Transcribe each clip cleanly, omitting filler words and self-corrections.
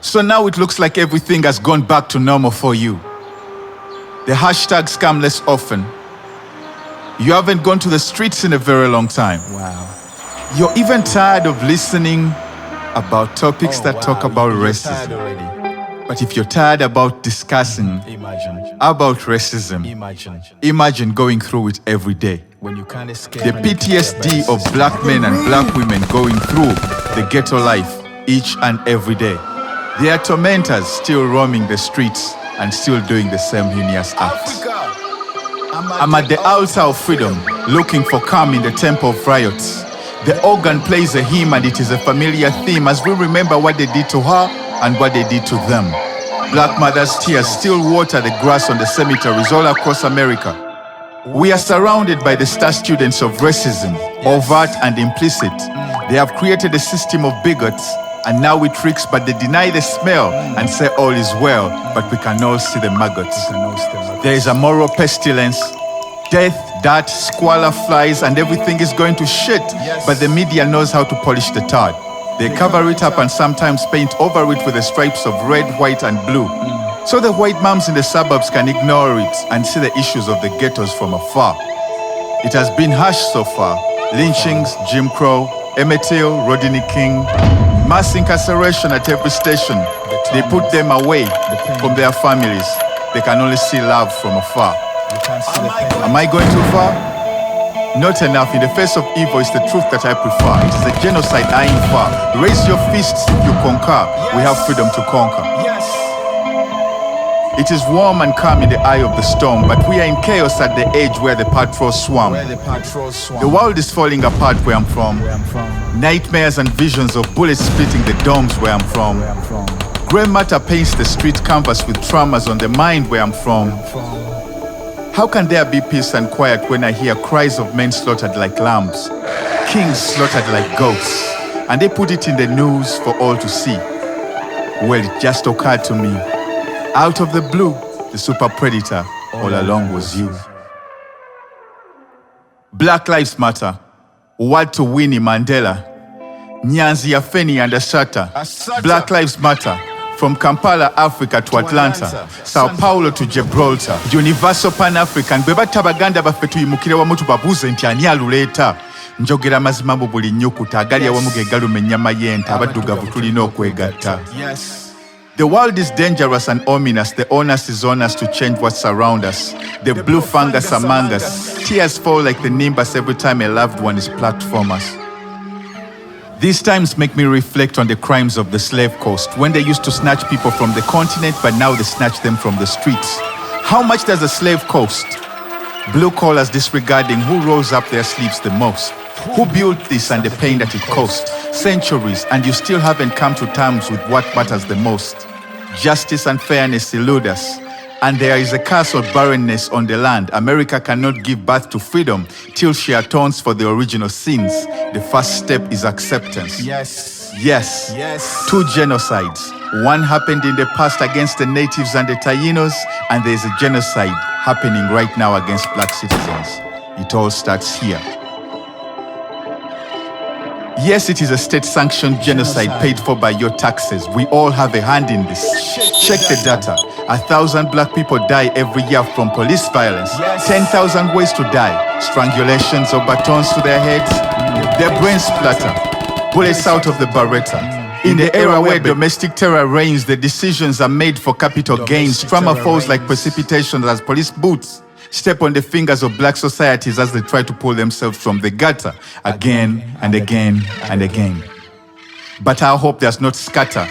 So now it looks like everything has gone back to normal for you. The hashtags come less often. You haven't gone to the streets in a very long time. Wow. You're even tired of listening about topics that talk about racism. But if you're tired about discussing about racism, imagine going through it every day. When you can't escape The PTSD of black men and black women going through the ghetto life each and every day. Their tormentors still roaming the streets and still doing the same heinous acts. I'm at the altar of freedom, looking for calm in the temple of riots. The organ plays a hymn and it is a familiar theme as we remember what they did to her and what they did to them. Black mothers' tears still water the grass on the cemeteries all across America. We are surrounded by the star students of racism, overt and implicit. They have created a system of bigots, and now we tricks, but they deny the smell and say all is well, but we can all see the maggots. There is a moral pestilence, death, dirt, squalor, flies, and everything is going to shit, but the media knows how to polish the Todd. They cover it up and sometimes paint over it with the stripes of red, white, and blue. So the white moms in the suburbs can ignore it and see the issues of the ghettos from afar. It has been harsh so far. Lynchings, Jim Crow, Emmett Till, Rodney King, mass incarceration at every station. They put them away from their families. They can only see love from afar. Am I going too far? Not enough. In the face of evil, it's the truth that I prefer. It is a genocide I infer. Raise your fists if you concur. We have freedom to conquer. It is warm and calm in the eye of the storm, but we are in chaos at the edge where the patrols swarm. The world is falling apart where I'm from. Nightmares and visions of bullets splitting the domes where I'm from. Grey matter paints the street canvas with traumas on the mind where I'm from. How can there be peace and quiet when I hear cries of men slaughtered like lambs, kings slaughtered like goats, and they put it in the news for all to see? Well, it just occurred to me. Out of the blue, the super predator all along was you. Black Lives Matter. What to Winnie Mandela. Nyanzi Afeni and Asata. Black Lives Matter. From Kampala, Africa to Atlanta, Sao Paulo to Gibraltar. Universal Pan-African. Beba tabaganda bafetu yimukire wamu tubabuze nti ani aluleeta. Njogera mazima mu buli nnyukuta agali awamu ge galumya ennyama y'ente abaddugavu tulina okwegatta. The world is dangerous and ominous. The onus is on us to change what's around us. The blue fungus among us. Tears fall like the nimbus every time a loved one is plucked from us. These times make me reflect on the crimes of the slave coast, when they used to snatch people from the continent, but now they snatch them from the streets. How much does a slave cost? Blue collars disregarding who rolls up their sleeves the most. Who built this and the pain that it cost? Centuries, and you still haven't come to terms with what matters the most. Justice and fairness elude us. And there is a curse of barrenness on the land. America cannot give birth to freedom till she atones for the original sins. The first step is acceptance. Yes. 2 genocides. One happened in the past against the natives and the Tainos, and there is a genocide happening right now against black citizens. It all starts here. Yes, it is a state-sanctioned genocide paid for by your taxes. We all have a hand in this. Check the data. 1,000 black people die every year from police violence. 10,000 ways to die. Strangulations or batons to their heads. Their brains splatter. Bullets out of the Beretta. In the era where domestic terror reigns, the decisions are made for capital gains. Trauma falls like precipitation as police boots step on the fingers of black societies as they try to pull themselves from the gutter again and again and again. But our hope does not scatter.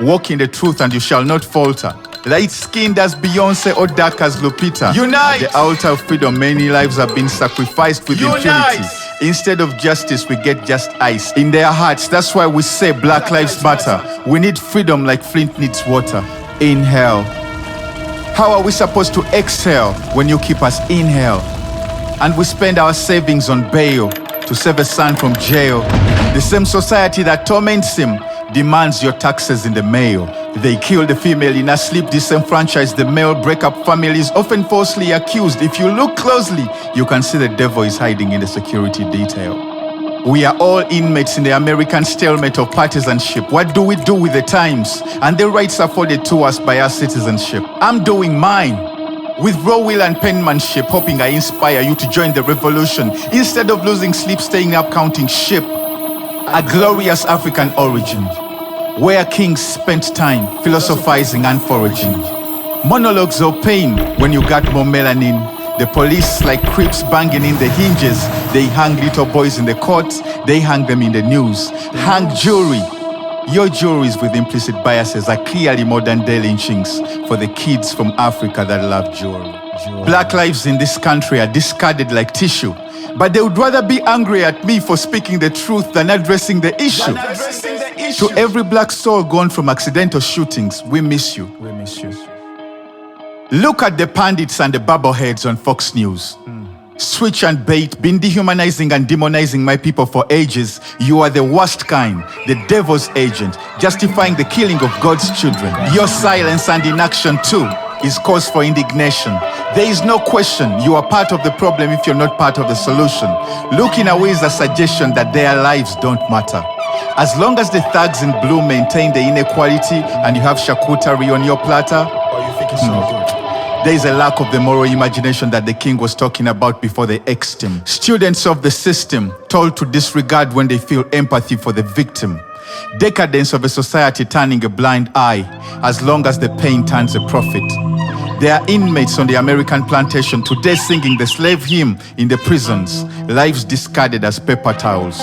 Walk in the truth and you shall not falter. Light-skinned as Beyonce or dark as Lupita. Unite! At the altar of freedom, many lives have been sacrificed with impunity. Instead of justice, we get just ice. In their hearts, that's why we say Black Lives Matter. We need freedom like Flint needs water. Inhale. How are we supposed to exhale when you keep us in hell? And we spend our savings on bail to save a son from jail. The same society that torments him demands your taxes in the mail. They kill the female in her sleep, disenfranchise the male, break up families, often falsely accused. If you look closely, you can see the devil is hiding in the security detail. We are all inmates in the American stalemate of partisanship. What do we do with the times and the rights afforded to us by our citizenship? I'm doing mine with raw will and penmanship, hoping I inspire you to join the revolution instead of losing sleep staying up counting sheep. A glorious African origin, where kings spent time philosophizing and foraging. Monologues of pain when you got more melanin. The police like creeps banging in the hinges. They hang little boys in the courts, they hang them in the news. Hang jury. Your juries with implicit biases are clearly modern day lynchings for the kids from Africa that love jewelry. Black lives in this country are discarded like tissue, but they would rather be angry at me for speaking the truth than addressing the issue. To every black soul gone from accidental shootings, we miss you. We miss you. Look at the pundits and the bubbleheads on Fox News. Switch and bait, been dehumanizing and demonizing my people for ages. You are the worst kind, the devil's agent, justifying the killing of God's children. Your silence and inaction too is cause for indignation. There is no question you are part of the problem if you're not part of the solution. Looking away is a suggestion that their lives don't matter. As long as the thugs in blue maintain the inequality and you have charcuterie on your platter, there is a lack of the moral imagination that the king was talking about before they exed him. Students of the system told to disregard when they feel empathy for the victim. Decadence of a society turning a blind eye as long as the pain turns a profit. There are inmates on the American plantation today singing the slave hymn in the prisons, lives discarded as paper towels.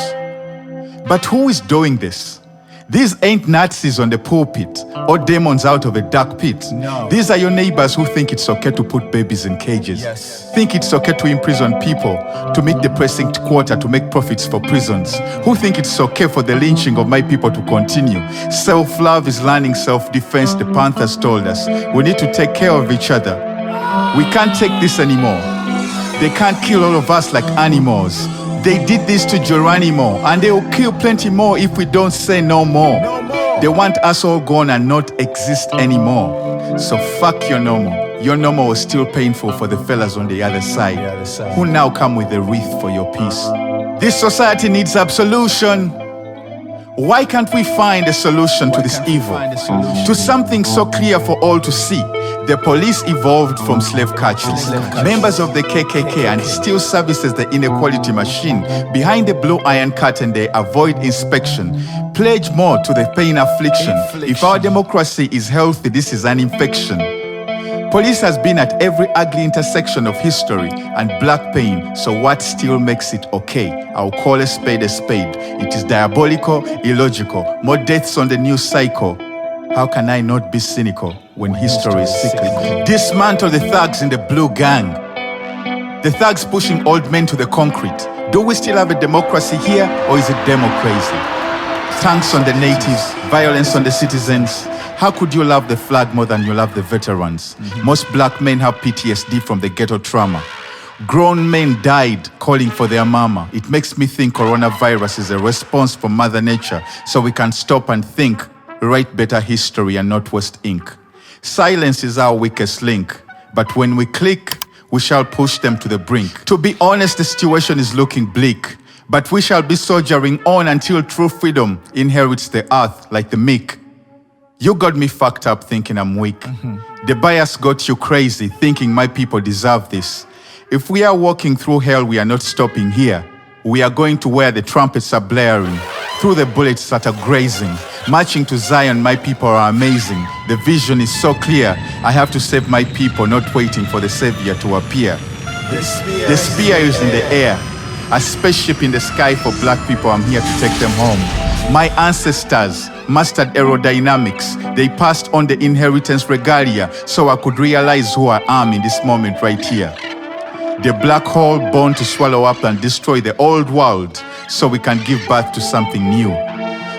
But who is doing this? These ain't Nazis on the pulpit or demons out of a dark pit. No. These are your neighbors who think it's okay to put babies in cages. Yes. Think it's okay to imprison people, to meet the precinct quota to make profits for prisons. Who think it's okay for the lynching of my people to continue. Self-love is learning self-defense, the Panthers told us. We need to take care of each other. We can't take this anymore. They can't kill all of us like animals. They did this to Geronimo, and they will kill plenty more if we don't say no more. They want us all gone and not exist anymore. So fuck your normal. Your normal was still painful for the fellas on the other side, who now come with a wreath for your peace. This society needs absolution. Why can't we find a solution to this evil? To something so clear for all to see. The police evolved from slave catchers, members of the KKK, and still services the inequality machine. Behind the blue iron curtain, they avoid inspection, pledge more to the pain affliction. If our democracy is healthy, this is an infection. Police has been at every ugly intersection of history and black pain, so what still makes it okay? I'll call a spade a spade. It is diabolical, illogical, more deaths on the news cycle. How can I not be cynical when history is cyclical? Dismantle the thugs in the blue gang. The thugs pushing old men to the concrete. Do we still have a democracy here, or is it democracy? Tanks on the natives, violence on the citizens. How could you love the flag more than you love the veterans? Most black men have PTSD from the ghetto trauma. Grown men died calling for their mama. It makes me think coronavirus is a response from Mother Nature, so we can stop and think, write better history and not waste ink. Silence is our weakest link, but when we click, we shall push them to the brink. To be honest, the situation is looking bleak, but we shall be soldiering on until true freedom inherits the earth like the meek. You got me fucked up thinking I'm weak. The bias got you crazy thinking my people deserve this. If we are walking through hell, we are not stopping here. We are going to where the trumpets are blaring, through the bullets that are grazing. Marching to Zion, my people are amazing. The vision is so clear. I have to save my people, not waiting for the savior to appear. The spear is in the air, a spaceship in the sky for black people. I'm here to take them home. My ancestors mastered aerodynamics. They passed on the inheritance regalia so I could realize who I am in this moment right here. The black hole born to swallow up and destroy the old world so we can give birth to something new.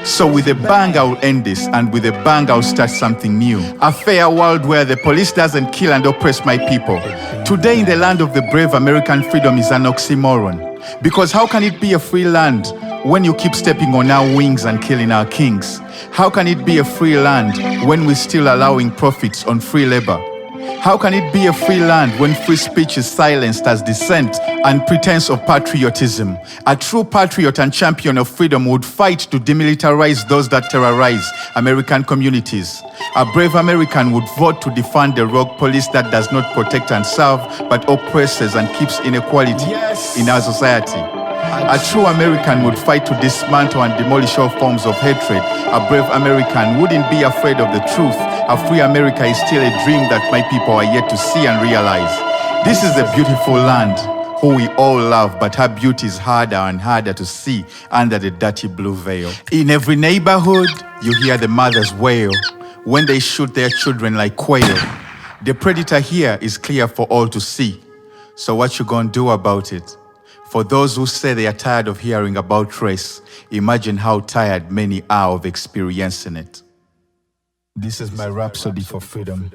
So with a bang I'll end this, and with a bang I'll start something new. A fair world where the police doesn't kill and oppress my people. Today in the land of the brave, American freedom is an oxymoron. Because how can it be a free land when you keep stepping on our wings and killing our kings? How can it be a free land when we're still allowing profits on free labor? How can it be a free land when free speech is silenced as dissent and pretense of patriotism? A true patriot and champion of freedom would fight to demilitarize those that terrorize American communities. A brave American would vote to defund the rogue police that does not protect and serve but oppresses and keeps inequality in our society. A true American would fight to dismantle and demolish all forms of hatred. A brave American wouldn't be afraid of the truth. A free America is still a dream that my people are yet to see and realize. This is a beautiful land, who we all love, but her beauty is harder and harder to see under the dirty blue veil. In every neighborhood, you hear the mothers wail when they shoot their children like quail. The predator here is clear for all to see. So what you gonna do about it? For those who say they are tired of hearing about race, imagine how tired many are of experiencing it. This is my rhapsody for freedom.